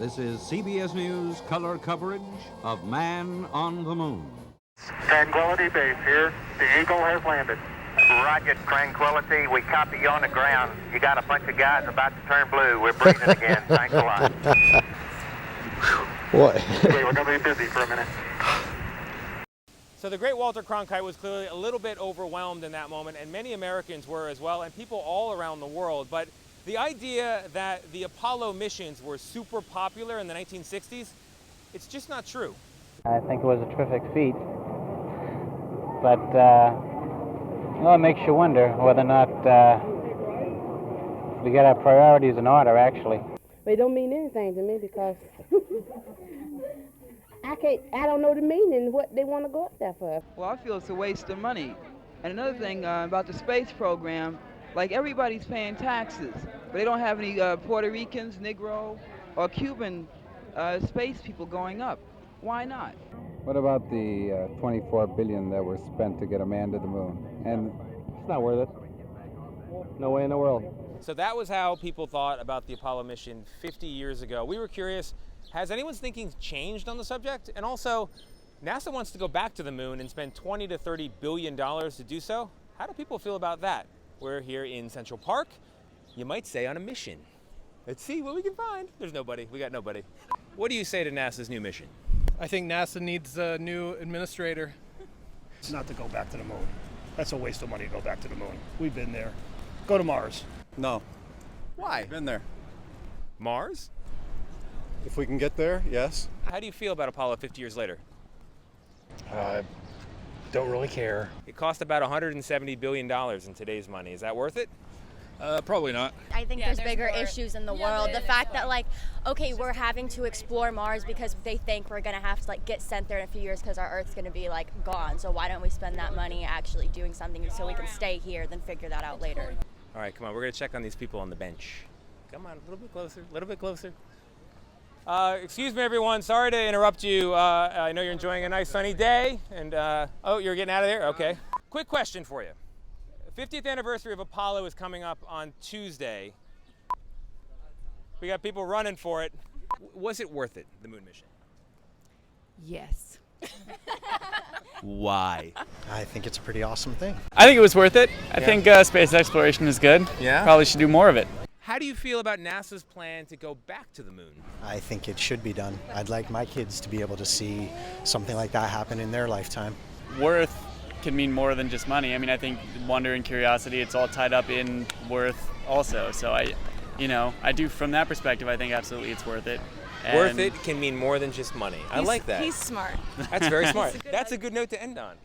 This is CBS News color coverage of Man on the Moon. Tranquility Base here. The Eagle has landed. Roger, Tranquility. We copy you on the ground. You got a bunch of guys about to turn blue. We're breathing again. Thanks a lot. What? Okay, we're going to be busy for a minute. So the great Walter Cronkite was clearly a little bit overwhelmed in that moment, and many Americans were as well, and people all around the world. But the idea that the Apollo missions were super popular in the 1960s, it's just not true. I think it was a terrific feat, but it makes you wonder whether or not we get our priorities in order, actually. But it don't mean anything to me because I don't know the meaning, what they want to go up there for. Well, I feel it's a waste of money. And another thing about the space program, like everybody's paying taxes, but they don't have any Puerto Ricans, Negro, or Cuban space people going up. Why not? What about the $24 billion that were spent to get a man to the moon? And It's not worth it. No way in the world. So that was how people thought about the Apollo mission 50 years ago. We were curious, has anyone's thinking changed on the subject? And also, NASA wants to go back to the moon and spend $20 to $30 billion to do so. How do people feel about that? We're here in Central Park, you might say on a mission. Let's see what we can find. There's nobody, we got nobody. What do you say to NASA's new mission? I think NASA needs a new administrator. It's not to go back to the moon. That's a waste of money to go back to the moon. We've been there. Go to Mars. No. Why? Been there. Mars? If we can get there, yes. How do you feel about Apollo 50 years later? Don't really care. It cost about $170 billion in today's money. Is that worth it? Probably not. I think there's bigger issues in the world. The fact that, okay, we're having to explore Mars because they think we're going to have to, get sent there in a few years because our Earth's going to be, gone. So why don't we spend that money actually doing something so we can stay here, then figure that out later. All right, come on. We're going to check on these people on the bench. Come on, a little bit closer, a little bit closer. Excuse me, everyone. Sorry to interrupt you. I know you're enjoying a nice sunny day. And, oh, you're getting out of there? Okay. Quick question for you. The 50th anniversary of Apollo is coming up on Tuesday. We got people running for it. Was it worth it, the moon mission? Yes. Why? I think it's a pretty awesome thing. I think it was worth it. I think space exploration is good. Yeah? Probably should do more of it. How do you feel about NASA's plan to go back to the moon? I think it should be done. I'd like my kids to be able to see something like that happen in their lifetime. Worth can mean more than just money. I mean, I think wonder and curiosity, it's all tied up in worth also. So I do, from that perspective, I think absolutely it's worth it. And worth it can mean more than just money. I like that. He's smart. That's very smart. That's a good note to end on.